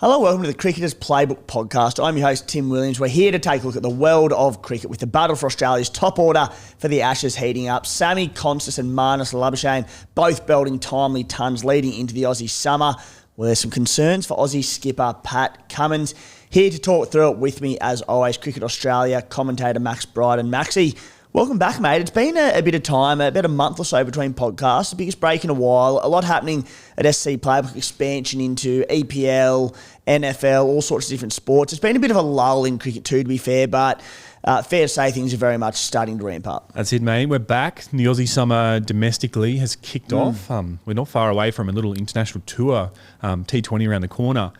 Hello, welcome to the Cricketers Playbook podcast. I'm your host, Tim Williams. We're here to take a look at the world of cricket with the battle for Australia's top order for the Ashes heating up. Sammy, Konstas and Marnus Labuschagne both belting timely tons leading into the Aussie summer. Well, there's some concerns for Aussie skipper Pat Cummins. Here to talk through it with me, as always, Cricket Australia commentator Max Bryden. Maxie, welcome back, mate. It's been a bit of time, about a month or so between podcasts. The biggest break in a while. A lot happening at SC Playbook, expansion into EPL, NFL, all sorts of different sports. It's been a bit of a lull in cricket too, to be fair, but fair to say things are very much starting to ramp up. That's it, mate. We're back. The Aussie summer domestically has kicked off. We're not far away from a little international tour, T20 around the corner.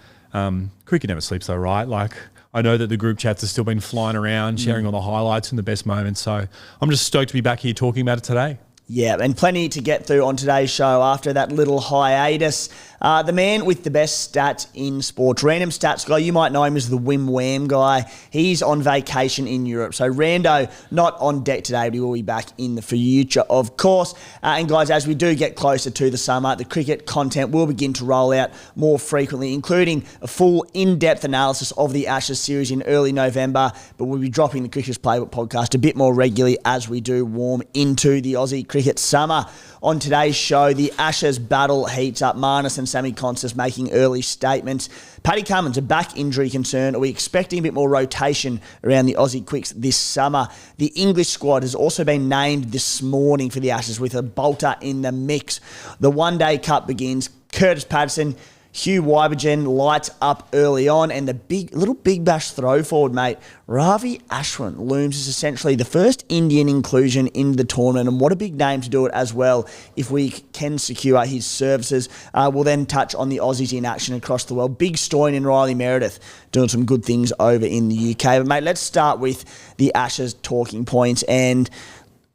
Cricket never sleeps though, right? Like, I know that the group chats have still been flying around, sharing all the highlights and the best moments. So I'm just stoked to be back here talking about it today. Yeah, and plenty to get through on today's show after that little hiatus. The man with the best stats in sports, random stats guy, you might know him as the Wim Wham guy. He's on vacation in Europe. So Rando, not on deck today, but he will be back in the future, of course. And guys, as we do get closer to the summer, the cricket content will begin to roll out more frequently, including a full in-depth analysis of the Ashes series in early November. But we'll be dropping the Cricketers Playbook podcast a bit more regularly as we do warm into the Aussie cricket summer. On today's show, the Ashes battle heats up. Marnus and Sammy Konstas making early statements. Paddy Cummins, a back injury concern. Are we expecting a bit more rotation around the Aussie quicks this summer? The English squad has also been named this morning for the Ashes with a bolter in the mix. The One Day Cup begins. Curtis Patterson, Hugh Weibjen lights up early on, and the big bash throw forward, mate, Ravi Ashwin looms as essentially the first Indian inclusion in the tournament, and what a big name to do it as well if we can secure his services. We'll then touch on the Aussies in action across the world. Big story in Riley Meredith doing some good things over in the UK. But, mate, let's start with the Ashes talking points, and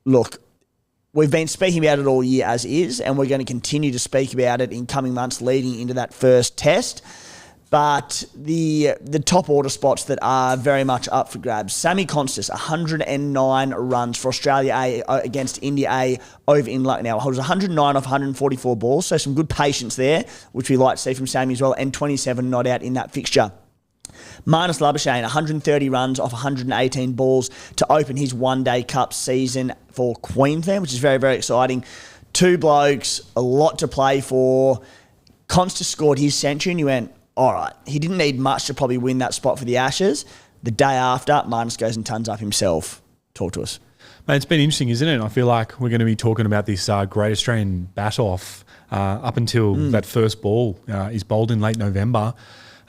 look, we've been speaking about it all year as is, and we're going to continue to speak about it in coming months leading into that first test. But the top order spots that are very much up for grabs. Sammy Konstas, 109 runs for Australia A against India A over in Lucknow. Holds 109 off 144 balls, so some good patience there, which we like to see from Sammy as well, and 27 not out in that fixture. Marnus Labuschagne, 130 runs off 118 balls to open his one-day cup season for Queensland, which is very, very exciting. Two blokes, a lot to play for. Konstas scored his century and you went, all right, he didn't need much to probably win that spot for the Ashes. The day after, Marnus goes and tons up himself. Talk to us. Mate, it's been interesting, isn't it? I feel like we're going to be talking about this Great Australian bat-off up until that first ball is bowled in late November.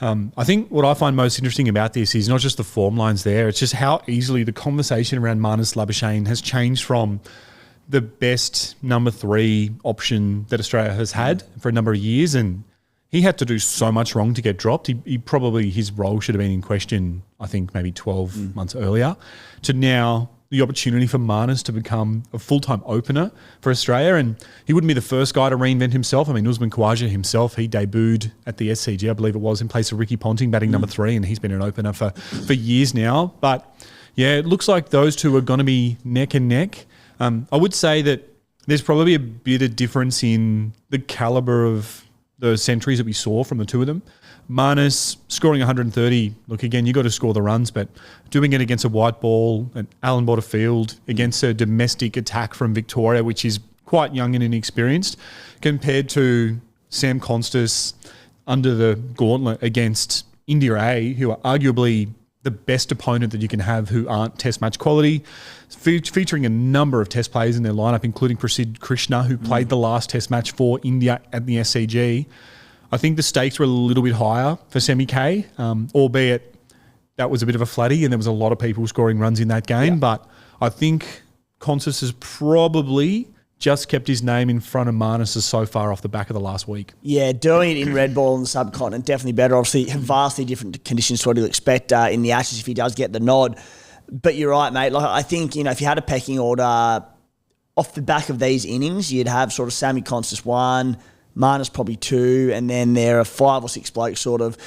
I think what I find most interesting about this is not just the form lines there, it's just how easily the conversation around Marnus Labuschagne has changed from the best number 3 option that Australia has had for a number of years, and he had to do so much wrong to get dropped. He probably, his role should have been in question, I think, maybe 12 months earlier, to now the opportunity for Marnus to become a full-time opener for Australia. And he wouldn't be the first guy to reinvent himself. I mean, Usman Khawaja himself, he debuted at the SCG, I believe it was, in place of Ricky Ponting, batting number 3, and he's been an opener for years now. But, yeah, it looks like those two are going to be neck and neck. I would say that there's probably a bit of difference in the calibre of the centuries that we saw from the two of them. Marnus scoring 130. Look, again, you got to score the runs, but doing it against a white ball at Allan Border Field, against a domestic attack from Victoria, which is quite young and inexperienced, compared to Sam Konstas under the gauntlet against India A, who are arguably the best opponent that you can have who aren't test match quality, featuring a number of test players in their lineup, including Prasidh Krishna, who played the last test match for India at the SCG. I think the stakes were a little bit higher for Semi K, albeit that was a bit of a flatty and there was a lot of people scoring runs in that game. Yeah. But I think Konstas has probably just kept his name in front of Marnus so far off the back of the last week. Yeah, doing it in red ball in the subcontinent, definitely better. Obviously, vastly different conditions to what he'll expect in the Ashes if he does get the nod. But you're right, mate. Like, I think, if you had a pecking order off the back of these innings, you'd have sort of Sammy Konstas 1, Marnus probably 2, and then there are 5 or 6 blokes sort of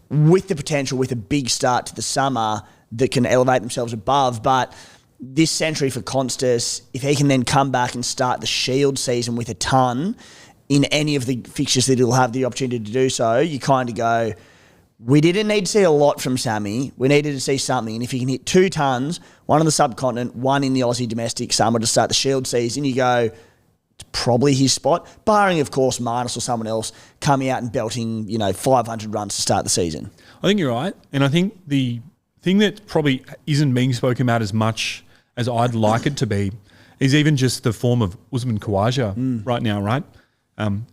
with the potential, with a big start to the summer that can elevate themselves above. But this century for Konstas, if he can then come back and start the Shield season with a ton in any of the fixtures that he'll have the opportunity to do so, you kind of go, We didn't need to see a lot from Sammy. We needed to see something. And if he can hit 2 tons, one on the subcontinent, one in the Aussie domestic summer to start the Shield season, you go, it's probably his spot, barring, of course, Marnus or someone else coming out and belting, 500 runs to start the season. I think you're right. And I think the thing that probably isn't being spoken about as much as I'd like it to be is even just the form of Usman Khawaja right now, right?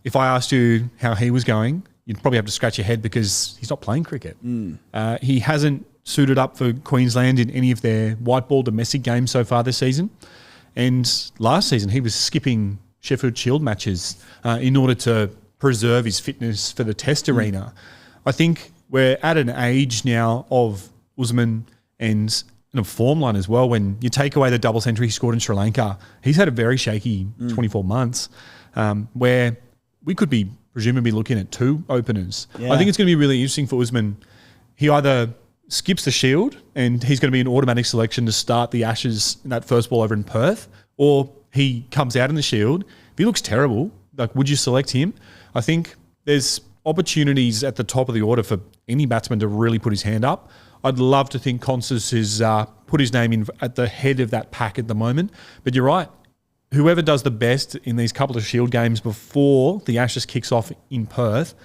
If I asked you how he was going, you'd probably have to scratch your head because he's not playing cricket. He hasn't suited up for Queensland in any of their white ball domestic games so far this season. And last season, he was skipping Sheffield Shield matches in order to preserve his fitness for the test arena. I think we're at an age now of Usman and a form line as well. When you take away the double century he scored in Sri Lanka, he's had a very shaky 24 months where we could be presumably looking at 2 openers. Yeah. I think it's going to be really interesting for Usman. He either skips the Shield and he's going to be an automatic selection to start the Ashes in that first ball over in Perth, or he comes out in the Shield. If he looks terrible, would you select him? I think there's opportunities at the top of the order for any batsman to really put his hand up. I'd love to think Konstas has put his name in at the head of that pack at the moment. But you're right. Whoever does the best in these couple of Shield games before the Ashes kicks off in Perth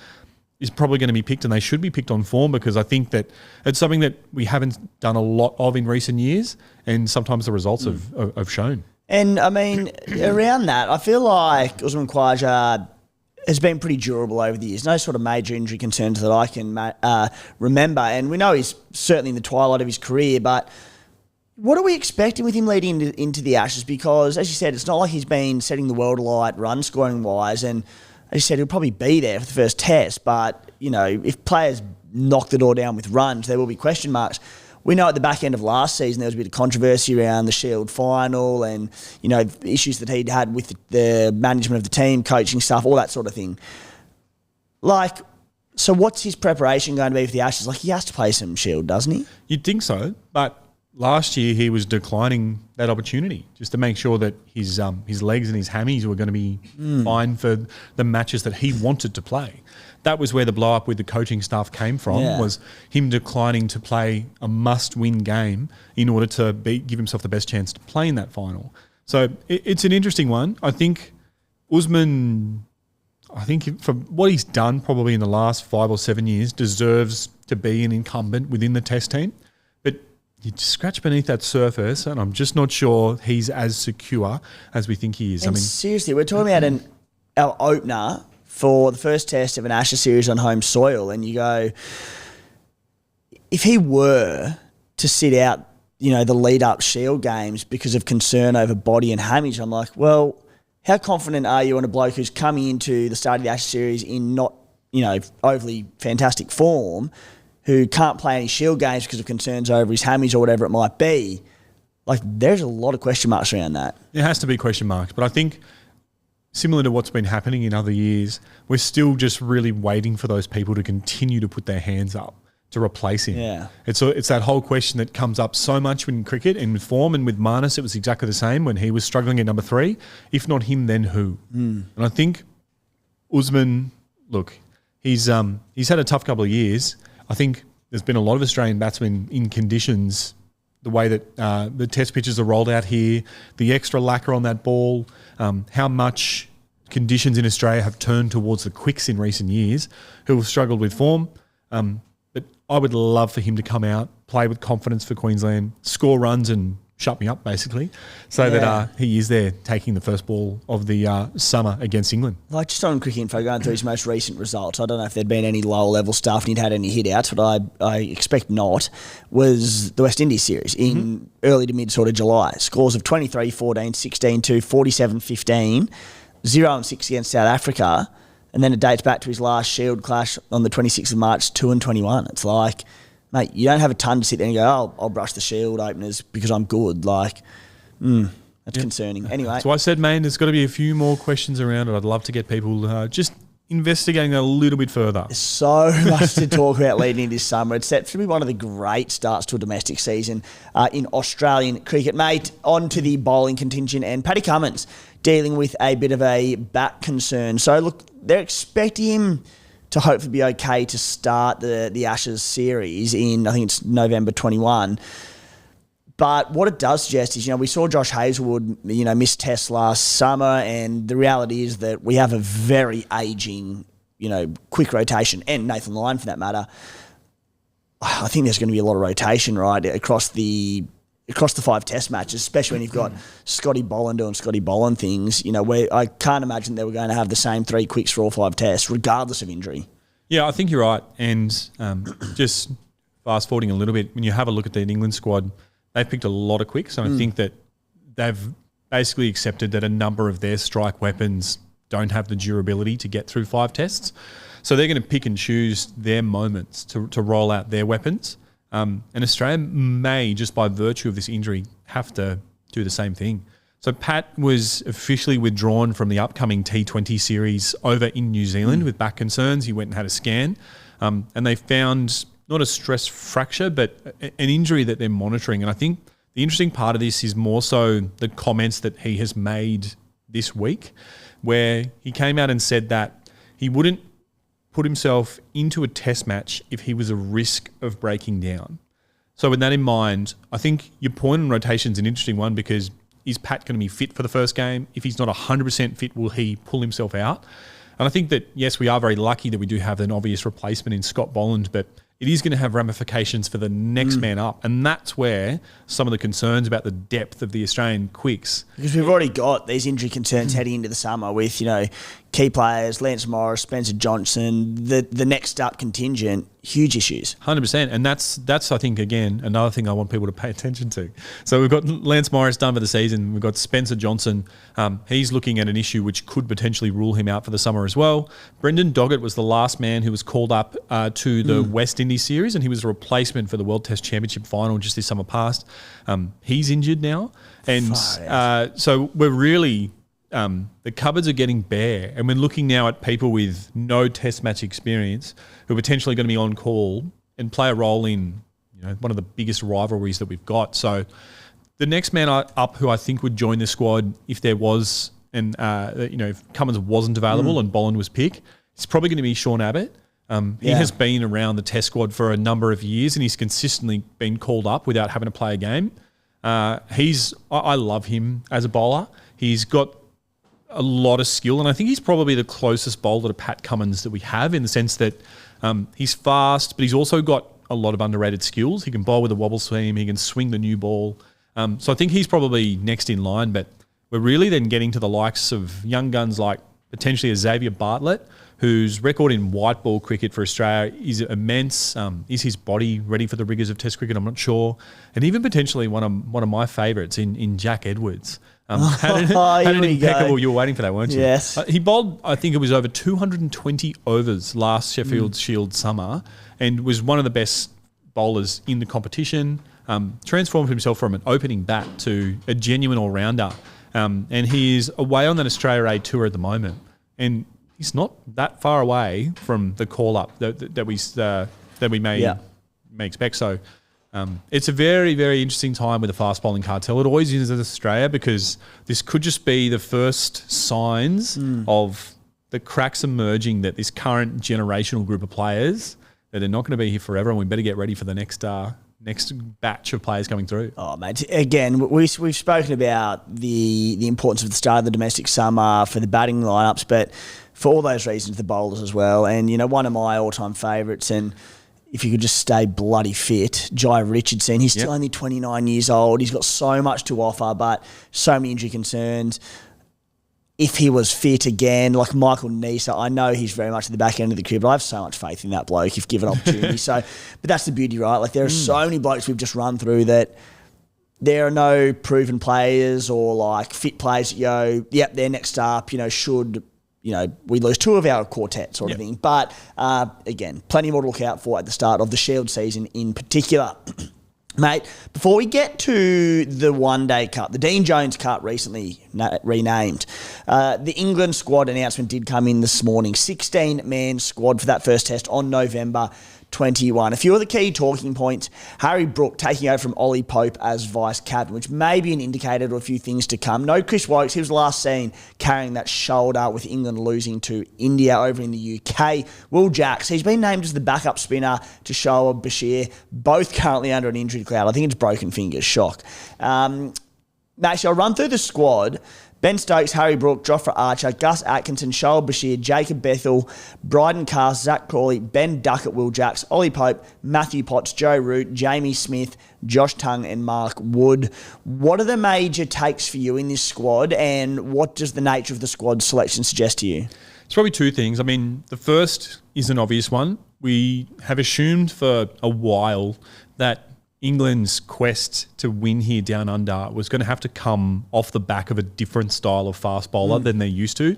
is probably going to be picked, and they should be picked on form, because I think that it's something that we haven't done a lot of in recent years, and sometimes the results have shown. And, I mean, around that, I feel like Usman Khawaja has been pretty durable over the years. No sort of major injury concerns that I can remember. And we know he's certainly in the twilight of his career, but what are we expecting with him leading into the Ashes? Because, as you said, it's not like he's been setting the world alight run scoring wise. And as you said, he'll probably be there for the first test. But, if players knock the door down with runs, there will be question marks. We know at the back end of last season there was a bit of controversy around the Shield final and, issues that he'd had with the management of the team, coaching stuff, all that sort of thing. So what's his preparation going to be for the Ashes? He has to play some Shield, doesn't he? You'd think so, but last year he was declining that opportunity just to make sure that his legs and his hammies were going to be fine for the matches that he wanted to play. That was where the blow-up with the coaching staff came from, was him declining to play a must-win game in order to give himself the best chance to play in that final. So it's an interesting one. I think Usman, for what he's done probably in the last 5 or 7 years, deserves to be an incumbent within the Test team. But you scratch beneath that surface, and I'm just not sure he's as secure as we think he is. And seriously, we're talking about our opener for the first test of an Ashes series on home soil, and you go, if he were to sit out, the lead-up Shield games because of concern over body and hammies, I'm like, well, how confident are you on a bloke who's coming into the start of the Ashes series in not, overly fantastic form, who can't play any Shield games because of concerns over his hammies or whatever it might be? There's a lot of question marks around that. There has to be question marks, but I think similar to what's been happening in other years, we're still just really waiting for those people to continue to put their hands up to replace him. Yeah. It's that whole question that comes up so much in cricket and with form, and with Marnus it was exactly the same when he was struggling at number 3. If not him, then who? And I think Usman, look, he's had a tough couple of years. I think there's been a lot of Australian batsmen in conditions, the way that the test pitches are rolled out here, the extra lacquer on that ball, how much conditions in Australia have turned towards the quicks in recent years, who have struggled with form. But I would love for him to come out, play with confidence for Queensland, score runs and shut me up, basically, so that he is there taking the first ball of the summer against England. Just on Cricket Info, going through his most recent results, I don't know if there'd been any lower level stuff and he'd had any hit outs, but I expect not, was the West Indies series in early to mid sort of July. Scores of 23-14, 16-2, 47-15, 0-6 against South Africa, and then it dates back to his last Shield clash on the 26th of March, 2-21. It's like, mate, you don't have a ton to sit there and go, I'll brush the Shield openers because I'm good. That's concerning. Anyway. That's why I said, man, there's got to be a few more questions around it. I'd love to get people just investigating that a little bit further. There's so much to talk about leading into this summer. It's set to be one of the great starts to a domestic season in Australian cricket. Mate, on to the bowling contingent, and Paddy Cummins dealing with a bit of a back concern. So, look, they're expecting him to hopefully be okay to start the Ashes series in, I think it's November 21. But what it does suggest is, we saw Josh Hazlewood, miss tests last summer, and the reality is that we have a very aging, quick rotation, and Nathan Lyon for that matter. I think there's going to be a lot of rotation, right, across the 5 test matches, especially when you've got Scotty Boland doing Scotty Boland things, where I can't imagine that we're going to have the same 3 quicks for all 5 tests, regardless of injury. Yeah, I think you're right. And just fast forwarding a little bit, when you have a look at the England squad, they've picked a lot of quicks, and I think that they've basically accepted that a number of their strike weapons don't have the durability to get through 5 tests. So they're going to pick and choose their moments to roll out their weapons. And Australia may, just by virtue of this injury, have to do the same thing. So Pat was officially withdrawn from the upcoming T20 series over in New Zealand with back concerns. He went and had a scan, and they found not a stress fracture, but an injury that they're monitoring. And I think the interesting part of this is more so the comments that he has made this week, where he came out and said that he wouldn't put himself into a test match if he was a risk of breaking down. So with that in mind, I think your point on rotation is an interesting one, because is Pat going to be fit for the first game? If he's not 100% fit, will he pull himself out? And I think that, yes, we are very lucky that we do have an obvious replacement in Scott Boland, but it is going to have ramifications for the next man up. And that's where some of the concerns about the depth of the Australian quicks. Because we've already got these injury concerns heading into the summer with, key players, Lance Morris, Spencer Johnson, the next up contingent, huge issues. 100%. And that's I think, again, another thing I want people to pay attention to. So we've got Lance Morris done for the season. We've got Spencer Johnson. He's looking at an issue which could potentially rule him out for the summer as well. Brendan Doggett was the last man who was called up to the West Indies series, and he was a replacement for the World Test Championship final just this summer past. He's injured now. And so we're really... the cupboards are getting bare, and we're looking now at people with no test match experience who are potentially going to be on call and play a role in one of the biggest rivalries that we've got. So the next man up who I think would join the squad if there was, and if Cummins wasn't available and Boland was picked, it's probably going to be Sean Abbott. He has been around the test squad for a number of years, and he's consistently been called up without having to play a game. I love him as a bowler. He's got a lot of skill, and I think he's probably the closest bowler to Pat Cummins that we have, in the sense that he's fast, but he's also got a lot of underrated skills. He can bowl with a wobble seam, he can swing the new ball. So I think he's probably next in line, but we're really then getting to the likes of young guns like potentially a Xavier Bartlett, whose record in white ball cricket for Australia is immense. Is his body ready for the rigours of Test cricket? I'm not sure. And even potentially one of my favourites in Jack Edwards. Had an impeccable. You were waiting for that, weren't you? Yes. He bowled, I think it was over 220 overs last Sheffield Shield summer, and was one of the best bowlers in the competition. Transformed himself from an opening bat to a genuine all-rounder. And he is away on that Australia A tour at the moment. And he's not that far away from the call-up that we may expect. So it's a very, very interesting time with the fast bowling cartel. It always is in Australia, because this could just be the first signs of the cracks emerging that this current generational group of players, that they're not going to be here forever, and we better get ready for the next batch of players coming through. Oh, mate. Again, we've spoken about the importance of the start of the domestic summer for the batting lineups, but for all those reasons, the bowlers as well. And, one of my all-time favourites, and if you could just stay bloody fit, Jai Richardson. He's still only 29 years old. He's got so much to offer, but so many injury concerns. If he was fit again, like Michael Neser, I know he's very much at the back end of the crib, but I have so much faith in that bloke if given opportunity. But that's the beauty, right? Like, there are so many blokes we've just run through that there are no proven players or like fit players that go, yep, they're next up, should... we lose 2 of our quartet sort of thing. But, again, plenty more to look out for at the start of the Shield season in particular. Mate, before we get to the One-Day Cup, the Dean Jones Cup recently renamed, the England squad announcement did come in this morning. 16-man squad for that first test on November 2021. A few of the key talking points: Harry Brook taking over from Ollie Pope as vice-captain, which may be an indicator to a few things to come. No Chris Wokes, he was last seen carrying that shoulder with England losing to India over in the UK. Will Jacks, he's been named as the backup spinner to Shoaib Bashir, both currently under an injury cloud. I think it's broken fingers, shock. Max, I'll run through the squad. Ben Stokes, Harry Brook, Jofra Archer, Gus Atkinson, Shoaib Bashir, Jacob Bethel, Bryden Cast, Zach Crawley, Ben Duckett, Will Jacks, Ollie Pope, Matthew Potts, Joe Root, Jamie Smith, Josh Tongue and Mark Wood. What are the major takes for you in this squad, and what does the nature of the squad selection suggest to you? It's probably two things. I mean, the first is an obvious one. We have assumed for a while that England's quest to win here down under was going to have to come off the back of a different style of fast bowler than they're used to.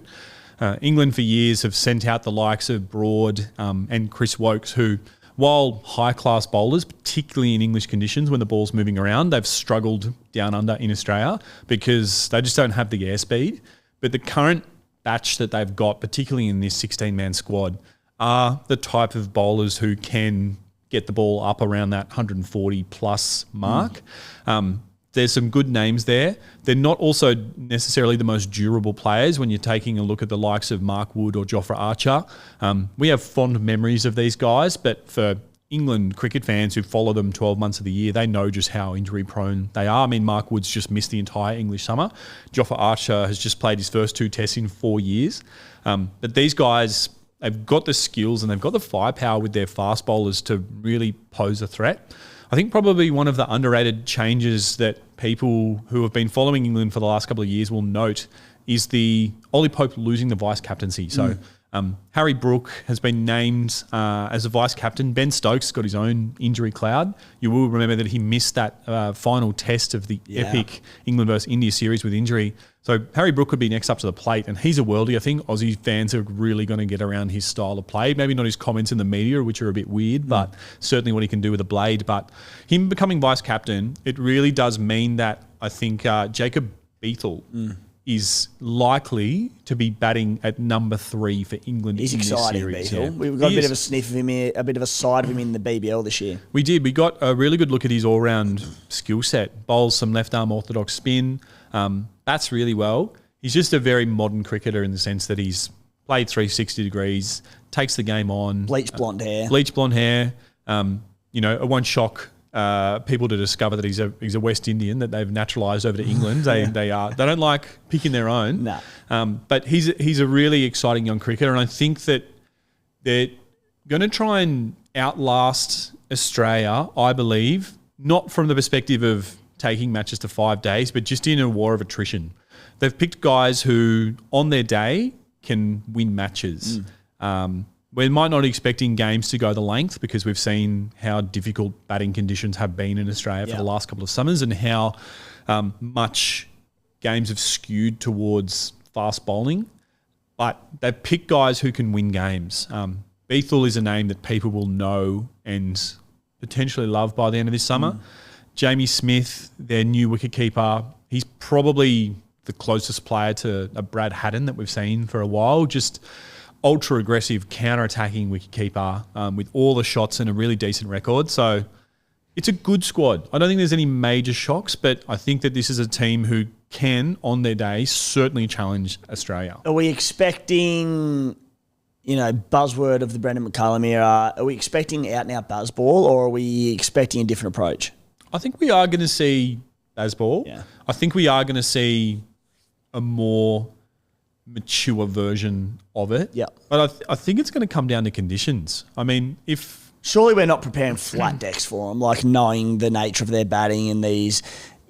England for years have sent out the likes of Broad and Chris Wokes, who, while high-class bowlers, particularly in English conditions when the ball's moving around, they've struggled down under in Australia because they just don't have the airspeed. But the current batch that they've got, particularly in this 16-man squad, are the type of bowlers who can get the ball up around that 140 plus mark. There's some good names there. They're not also necessarily the most durable players when you're taking a look at the likes of Mark Wood or Jofra Archer. We have fond memories of these guys, but for England cricket fans who follow them 12 months of the year, they know just how injury prone they are. I mean, Mark Wood's just missed the entire English summer. Jofra Archer has just played his first 2 tests in 4 years. But these guys, they've got the skills and they've got the firepower with their fast bowlers to really pose a threat. I think probably one of the underrated changes that people who have been following England for the last couple of years will note is the Ollie Pope losing the vice-captaincy. So Harry Brook has been named as a vice-captain. Ben Stokes got his own injury cloud. You will remember that he missed that final test of the epic England versus India series with injury. So Harry Brook could be next up to the plate, and he's a worldie. I think Aussie fans are really going to get around his style of play. Maybe not his comments in the media, which are a bit weird, but certainly what he can do with a blade. But him becoming vice-captain, it really does mean that I think Jacob Bethel is likely to be batting at number 3 for England. He's in exciting, this series. Bethel. We've got a bit of a sniff of him here, a bit of a side of him in the BBL this year. We did. We got a really good look at his all-round skill set. Bowls some left-arm orthodox spin. Bats really well. He's just a very modern cricketer in the sense that he's played 360 degrees, takes the game on. Bleached blonde hair. It won't shock people to discover that he's a West Indian that they've naturalised over to England. They don't like picking their own. No. But he's a really exciting young cricketer, and I think that they're going to try and outlast Australia, I believe, not from the perspective of taking matches to 5 days, but just in a war of attrition. They've picked guys who, on their day, can win matches. We might not be expecting games to go the length because we've seen how difficult batting conditions have been in Australia for the last couple of summers and how much games have skewed towards fast bowling. But they've picked guys who can win games. Bethel is a name that people will know and potentially love by the end of this summer. Jamie Smith, their new wicketkeeper, he's probably the closest player to a Brad Haddon that we've seen for a while. Just ultra-aggressive, counter-attacking wicketkeeper with all the shots and a really decent record. So it's a good squad. I don't think there's any major shocks, but I think that this is a team who can, on their day, certainly challenge Australia. Are we expecting, buzzword of the Brendan McCullum era, are we expecting out-and-out buzzball, or are we expecting a different approach? I think we are going to see baseball. Yeah. I think we are going to see a more mature version of it. Yeah. But I think it's going to come down to conditions. I mean, surely we're not preparing flat decks for them, like knowing the nature of their batting and these,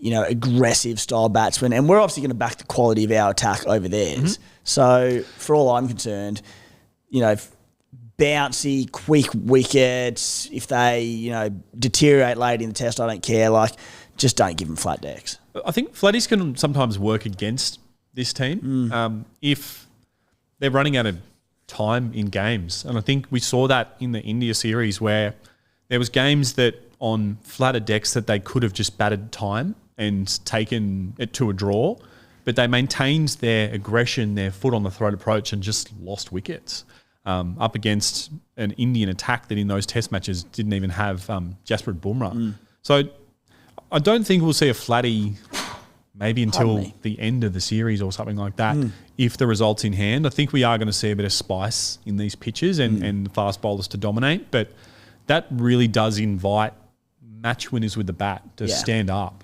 aggressive style batsmen. And we're obviously going to back the quality of our attack over theirs. So for all I'm concerned, bouncy, quick wickets. If they, deteriorate late in the test, I don't care. Just don't give them flat decks. I think flatties can sometimes work against this team if they're running out of time in games. And I think we saw that in the India series where there was games that on flatter decks that they could have just batted time and taken it to a draw, but they maintained their aggression, their foot on the throat approach and just lost wickets. up against an Indian attack that in those test matches didn't even have Jasprit Bumrah. So I don't think we'll see a flatty maybe until the end of the series or something like that if the result's in hand. I think we are going to see a bit of spice in these pitches and fast bowlers to dominate, but that really does invite match winners with the bat to stand up.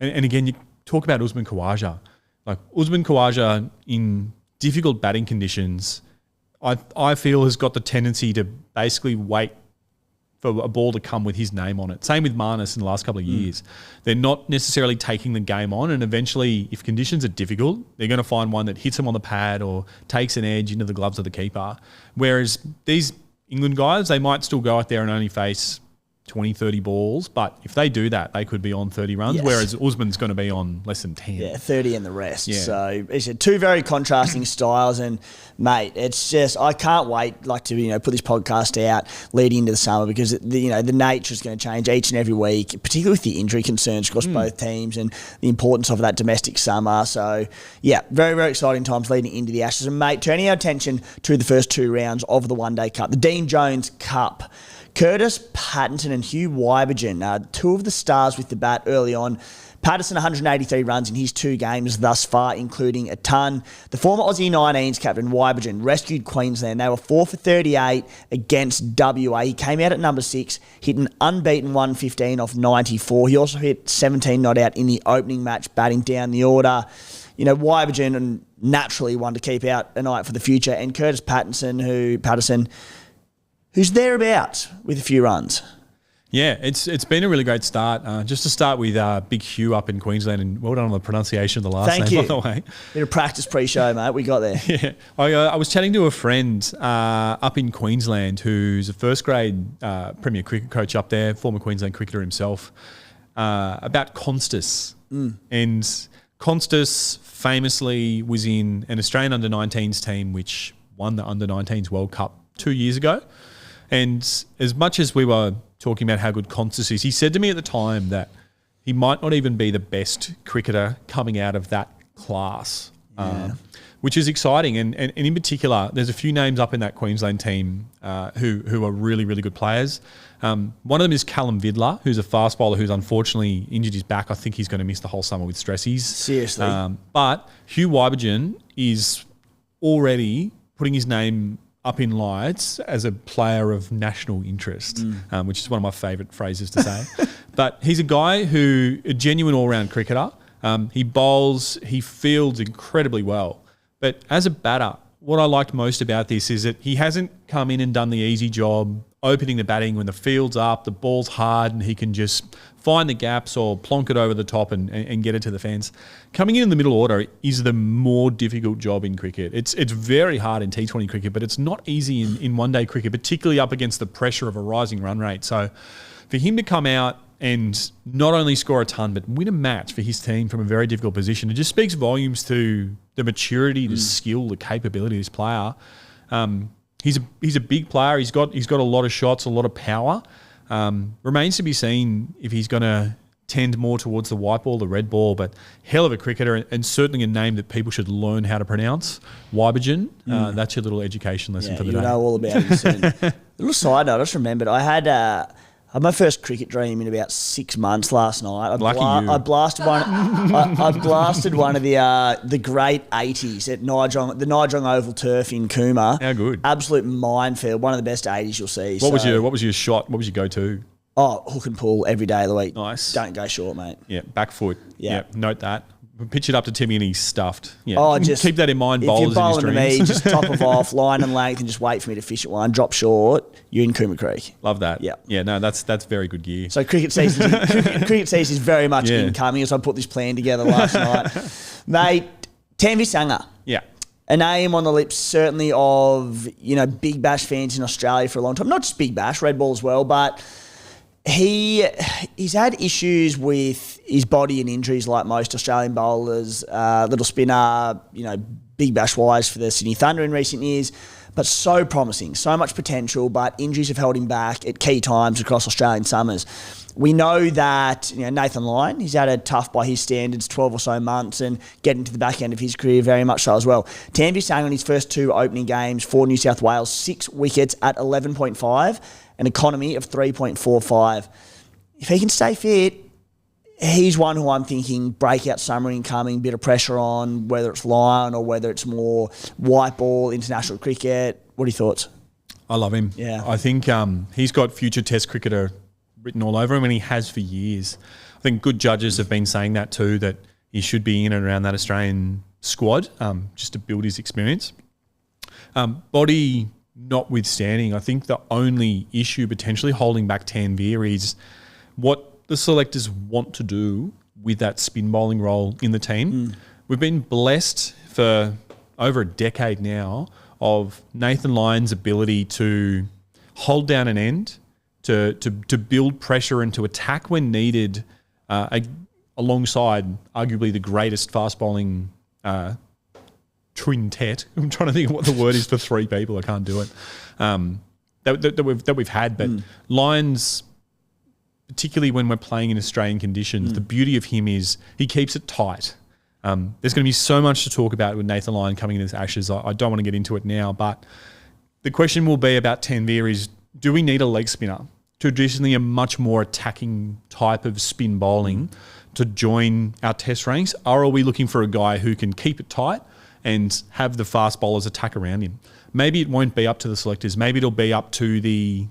And again, you talk about Usman Khawaja. Usman Khawaja in difficult batting conditions, I feel has got the tendency to basically wait for a ball to come with his name on it. Same with Marnus in the last couple of years. They're not necessarily taking the game on, and eventually, if conditions are difficult, they're going to find one that hits them on the pad or takes an edge into the gloves of the keeper. Whereas these England guys, they might still go out there and only face 20, 30 balls, but if they do that, they could be on 30 runs, whereas Usman's going to be on less than 10. Yeah, 30 and the rest. Yeah. So it's two very contrasting styles, and mate, it's just, I can't wait to put this podcast out leading into the summer, because the nature is going to change each and every week, particularly with the injury concerns across both teams and the importance of that domestic summer. So yeah, very, very exciting times leading into the Ashes. And mate, turning our attention to the first two rounds of the One Day Cup, the Dean Jones Cup. Curtis Patterson and Hugh Weibjen, two of the stars with the bat early on. Patterson 183 runs in his two games thus far, including a ton. The former Aussie 19s captain Weibjen rescued Queensland. They were 4 for 38 against WA. He came out at number 6, hit an unbeaten 115 off 94. He also hit 17 not out in the opening match, batting down the order. Weibjen naturally one to keep out an eye for the future, and Curtis Patterson, who's thereabouts with a few runs. Yeah, it's been a really great start. Just to start with Big Hugh up in Queensland, and well done on the pronunciation of the last name, by the way. Bit of practice pre-show, mate. We got there. Yeah, I was chatting to a friend up in Queensland who's a first grade Premier cricket coach up there, former Queensland cricketer himself, about Konstas. And Konstas famously was in an Australian under-19s team which won the under-19s World Cup 2 years ago. And as much as we were talking about how good Konstas is, he said to me at the time that he might not even be the best cricketer coming out of that class, which is exciting. And in particular, there's a few names up in that Queensland team who are really, really good players. One of them is Callum Vidler, who's a fast bowler who's unfortunately injured his back. I think he's going to miss the whole summer with stressies. Seriously. But Hugh Weibjen is already putting his name up in lights as a player of national interest, which is one of my favourite phrases to say. But he's a guy a genuine all-round cricketer. He bowls, he fields incredibly well. But as a batter, what I liked most about this is that he hasn't come in and done the easy job opening the batting when the field's up, the ball's hard, and he can just find the gaps or plonk it over the top and get it to the fence. Coming in the middle order is the more difficult job in cricket. It's very hard in T20 cricket, but it's not easy in one-day cricket, particularly up against the pressure of a rising run rate. So for him to come out and not only score a ton, but win a match for his team from a very difficult position, it just speaks volumes to the maturity, the skill, the capability of this player. He's a big player. He's got a lot of shots, a lot of power. Remains to be seen if he's going to tend more towards the white ball, the red ball, but hell of a cricketer, and certainly a name that people should learn how to pronounce. Weibjen. That's your little education lesson for the day. You'll know all about him soon. A little side note, I just remembered I had my first cricket dream in about 6 months last night. I blasted one. I blasted one of the great 80s at the Nijong Oval Turf in Cooma. How good! Absolute minefield. One of the best 80s you'll see. What was your shot? What was your go-to? Oh, hook and pull every day of the week. Nice. Don't go short, mate. Yeah, back foot. Yeah, note that. Pitch it up to Timmy and he's stuffed. Yeah. Oh, just keep that in mind. If you're bowling to me, dreams. just top of off, line and length, and just wait for me to fish at one. Drop short. You're in Cooma Creek. Love that. Yeah. Yeah. No, that's very good gear. So cricket season is very much incoming as I put this plan together last night, mate. Tanvi Sangha. Yeah. A name on the lips certainly of Big Bash fans in Australia for a long time. Not just Big Bash, red ball as well, but. He's had issues with his body and injuries like most Australian bowlers, little spinner, Big Bash wise for the Sydney Thunder in recent years, but so promising, so much potential, but injuries have held him back at key times across Australian summers. We know that Nathan Lyon, he's had a tough by his standards 12 or so months and getting to the back end of his career very much so as well. Tanvi Sangha on his first 2 opening games for New South Wales, 6 wickets at 11.5, an economy of 3.45. If he can stay fit, he's one who I'm thinking breakout summer incoming, bit of pressure on, whether it's Lyon or whether it's more white ball, international cricket. What are your thoughts? I love him. Yeah. I think he's got future Test cricketer written all over him, and he has for years. I think good judges have been saying that too, that he should be in and around that Australian squad just to build his experience. Body notwithstanding, I think the only issue potentially holding back Tanvir is what the selectors want to do with that spin bowling role in the team. We've been blessed for over a decade now of Nathan Lyon's ability to hold down an end, to build pressure and to attack when needed, alongside arguably the greatest fast bowling twintet. I'm trying to think of what the word is for 3 people. I can't do it. That we've had, but Lyon's, particularly when we're playing in Australian conditions, the beauty of him is he keeps it tight. There's going to be so much to talk about with Nathan Lyon coming into this Ashes. I don't want to get into it now, but the question will be about Tanvir is, do we need a leg spinner? Traditionally a much more attacking type of spin bowling to join our Test ranks, or are we looking for a guy who can keep it tight and have the fast bowlers attack around him? Maybe it won't be up to the selectors. Maybe it'll be up to the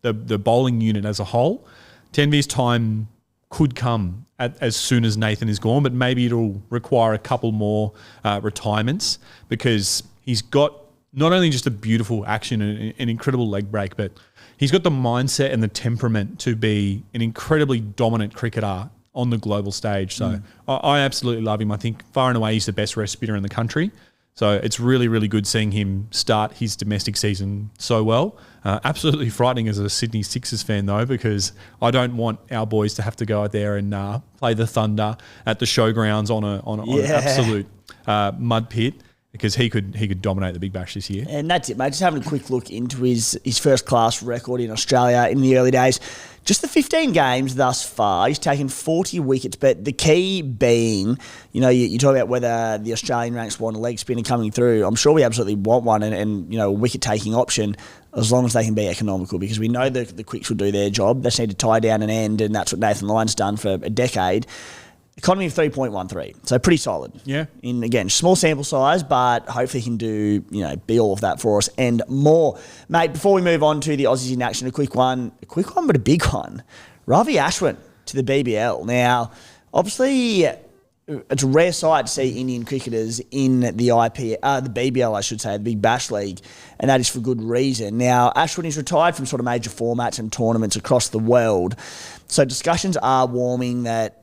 bowling unit as a whole. Tanvir's time could come as soon as Nathan is gone, but maybe it'll require a couple more retirements, because he's got not only just a beautiful action and an incredible leg break, but he's got the mindset and the temperament to be an incredibly dominant cricketer on the global stage. So I absolutely love him. I think far and away he's the best rest spinner in the country. So it's really, really good seeing him start his domestic season so well. Absolutely frightening as a Sydney Sixers fan though, because I don't want our boys to have to go out there and play the Thunder at the showgrounds on an absolute mud pit, because he could dominate the Big Bash this year. And that's it, mate. Just having a quick look into his first class record in Australia in the early days. Just the 15 games thus far, he's taken 40 wickets, but the key being, you talk about whether the Australian ranks want a leg spinner coming through. I'm sure we absolutely want one, and a wicket-taking option, as long as they can be economical, because we know that the quicks will do their job. They just need to tie down an end, and that's what Nathan Lyon's done for a decade. Economy of 3.13, so pretty solid. Yeah. In, again, small sample size, but hopefully he can do, be all of that for us and more. Mate, before we move on to the Aussies in action, a quick one, but a big one. Ravi Ashwin to the BBL. Now, obviously, it's a rare sight to see Indian cricketers in the BBL, I should say, the Big Bash League, and that is for good reason. Now, Ashwin is retired from sort of major formats and tournaments across the world, so discussions are warming that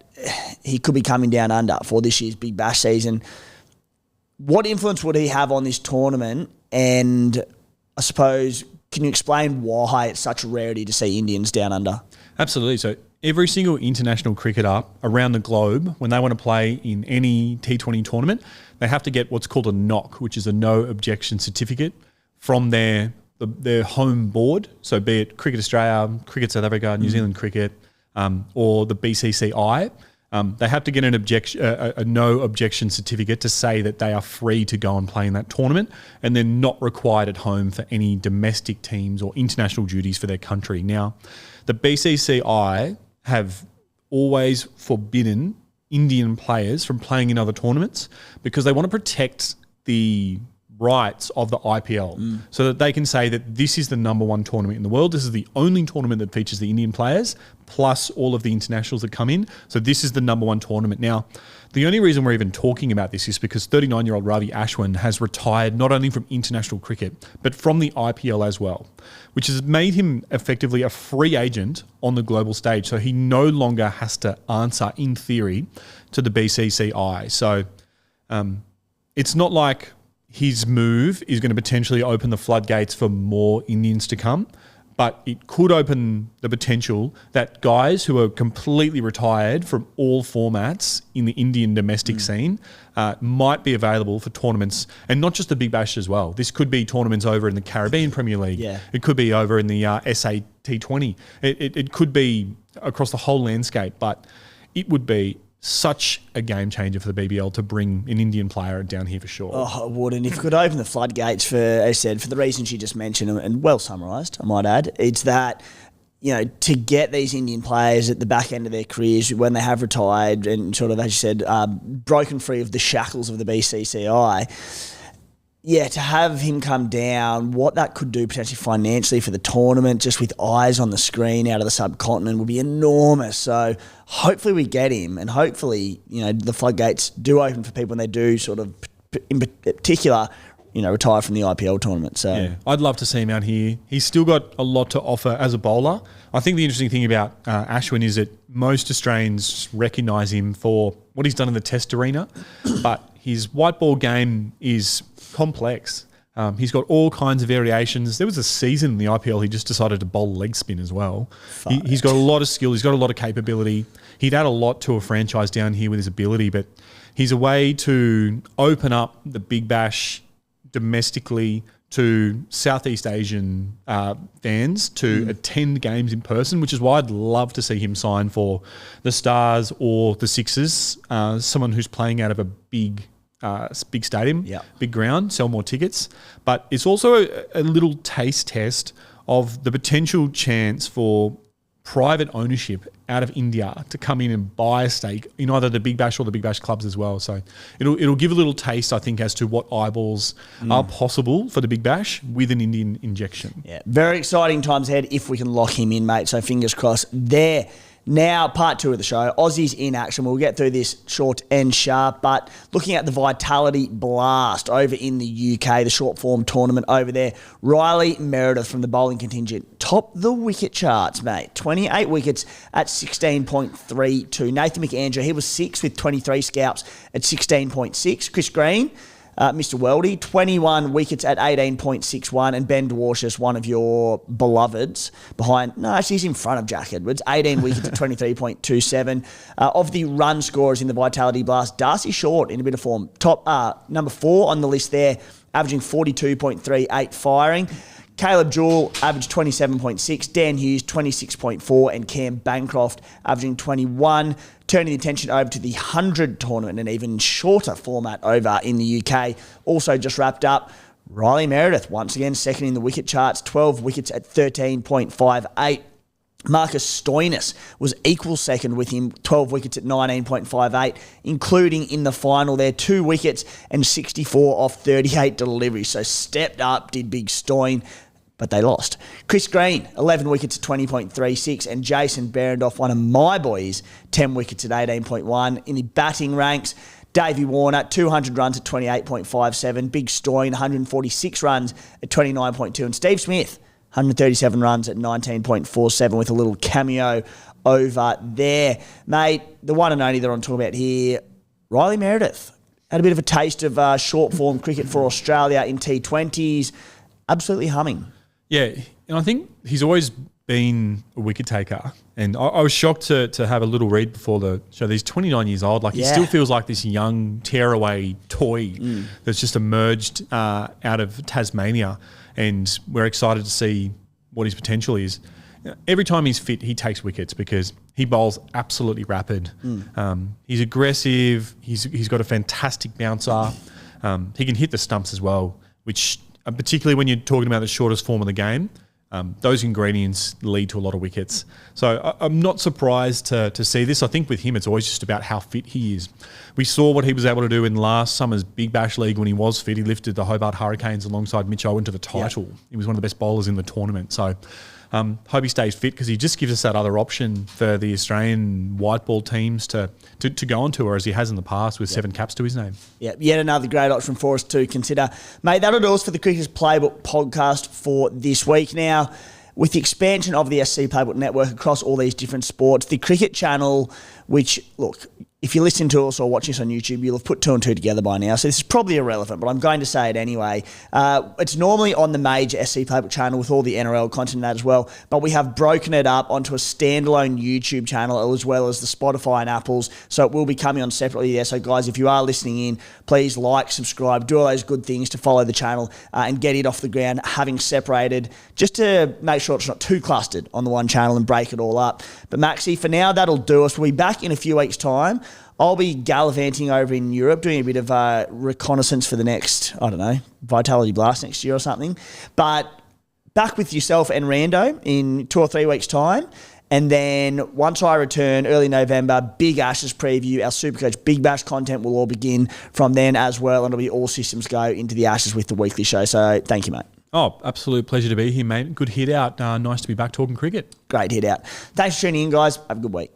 he could be coming down under for this year's Big Bash season. What influence would he have on this tournament? And I suppose, can you explain why it's such a rarity to see Indians down under? Absolutely. So every single international cricketer around the globe, when they want to play in any T20 tournament, they have to get what's called a NOC, which is a no objection certificate, from their home board. So be it Cricket Australia, Cricket South Africa, New Zealand Cricket, or the BCCI. They have to get a no objection certificate to say that they are free to go and play in that tournament, and they're not required at home for any domestic teams or international duties for their country. Now, the BCCI have always forbidden Indian players from playing in other tournaments because they want to protect the rights of the IPL so that they can say that this is the number one tournament in the world. This is the only tournament that features the Indian players plus all of the internationals that come in. So this is the number one tournament. Now, the only reason we're even talking about this is because 39-year-old Ravi Ashwin has retired not only from international cricket, but from the IPL as well, which has made him effectively a free agent on the global stage. So he no longer has to answer, in theory, to the BCCI. So it's not like his move is going to potentially open the floodgates for more Indians to come, but it could open the potential that guys who are completely retired from all formats in the Indian domestic scene might be available for tournaments, and not just the Big Bash as well. This could be tournaments over in the Caribbean Premier League. Yeah. It could be over in the SAT T20. It could be across the whole landscape, but it would be such a game changer for the BBL to bring an Indian player down here for sure. Oh, it would. And if it could open the floodgates for, as I said, for the reasons you just mentioned, and well summarised, I might add, it's that, you know, to get these Indian players at the back end of their careers when they have retired and sort of, as you said, broken free of the shackles of the BCCI, yeah, to have him come down, what that could do potentially financially for the tournament, just with eyes on the screen out of the subcontinent, would be enormous. So hopefully we get him, and hopefully, you know, the floodgates do open for people when they do sort of, in particular, you know, retire from the IPL tournament. So yeah, I'd love to see him out here. He's still got a lot to offer as a bowler. I think the interesting thing about Ashwin is that most Australians recognise him for what he's done in the Test arena, but his white ball game is complex. He's got all kinds of variations. There was a season in the IPL he just decided to bowl leg spin as well. He's got a lot of skill. He's got a lot of capability. He'd add a lot to a franchise down here with his ability, but he's a way to open up the Big Bash domestically to Southeast Asian fans to attend games in person, which is why I'd love to see him sign for the Stars or the Sixers, someone who's playing out of a big stadium, big ground, sell more tickets. But it's also a little taste test of the potential chance for private ownership out of India to come in and buy a stake in either the Big Bash or the Big Bash clubs as well. So it'll give a little taste, I think, as to what eyeballs are possible for the Big Bash with an Indian injection. Yeah, very exciting times ahead if we can lock him in, mate. So fingers crossed there. Now, part two of the show, Aussies in action. We'll get through this short and sharp, but looking at the Vitality Blast over in the UK, the short form tournament over there, Riley Meredith from the bowling contingent topped the wicket charts, mate. 28 wickets at 16.32. Nathan McAndrew, he was sixth with 23 scalps at 16.6. Chris Green, Mr. Weldy, 21 wickets at 18.61, and Ben Dwarshus, one of your beloveds, actually he's in front of Jack Edwards, 18 wickets at 23.27. Of the run scorers in the Vitality Blast, Darcy Short in a bit of form, top number 4 on the list there, averaging 42.38 firing. Caleb Jewell averaged 27.6, Dan Hughes 26.4, and Cam Bancroft averaging 21. Turning the attention over to the 100 tournament, an even shorter format over in the UK. Also just wrapped up, Riley Meredith, once again second in the wicket charts, 12 wickets at 13.58. Marcus Stoinis was equal second with him, 12 wickets at 19.58, including in the final there, 2 wickets and 64 off 38 deliveries. So stepped up, did big Stoin, but they lost. Chris Green, 11 wickets at 20.36, and Jason Behrendorff, one of my boys, 10 wickets at 18.1. In the batting ranks, Davey Warner, 200 runs at 28.57. Big Stoin, 146 runs at 29.2. And Steve Smith, 137 runs at 19.47 with a little cameo over there. Mate, the one and only that I'm talking about here, Riley Meredith. Had a bit of a taste of short form cricket for Australia in T20s. Absolutely humming. Yeah, and I think he's always been a wicket taker. And I was shocked to have a little read before the show. He's 29 years old. He still feels like this young tearaway toy that's just emerged out of Tasmania. And we're excited to see what his potential is. Every time he's fit, he takes wickets because he bowls absolutely rapid. He's aggressive. He's got a fantastic bouncer. He can hit the stumps as well, which particularly when you're talking about the shortest form of the game, those ingredients lead to a lot of wickets. So I'm not surprised to see this. I think with him, it's always just about how fit he is. We saw what he was able to do in last summer's Big Bash League when he was fit. He lifted the Hobart Hurricanes alongside Mitch Owen to the title. Yeah. He was one of the best bowlers in the tournament. So hope he stays fit because he just gives us that other option for the Australian white ball teams to go on tour as he has in the past with 7 caps to his name. Yeah, yet another great option for us to consider. Mate, that'll do us for the Cricketers Playbook podcast for this week. Now, with the expansion of the SC Playbook network across all these different sports, the Cricket Channel, which, look, if you're listening to us or watching us on YouTube, you'll have put 2 and 2 together by now. So this is probably irrelevant, but I'm going to say it anyway. It's normally on the major SC Playbook channel with all the NRL content in that as well, but we have broken it up onto a standalone YouTube channel as well as the Spotify and Apples. So it will be coming on separately there. So guys, if you are listening in, please like, subscribe, do all those good things to follow the channel and get it off the ground, having separated, just to make sure it's not too clustered on the one channel and break it all up. But Maxie, for now, that'll do us. We'll be back in a few weeks' time. I'll be gallivanting over in Europe, doing a bit of reconnaissance for the next, I don't know, Vitality Blast next year or something. But back with yourself and Rando in 2 or 3 weeks' time. And then once I return, early November, big Ashes preview, our Supercoach Big Bash content will all begin from then as well. And it'll be all systems go into the Ashes with the weekly show. So thank you, mate. Oh, absolute pleasure to be here, mate. Good hit out. Nice to be back talking cricket. Great hit out. Thanks for tuning in, guys. Have a good week.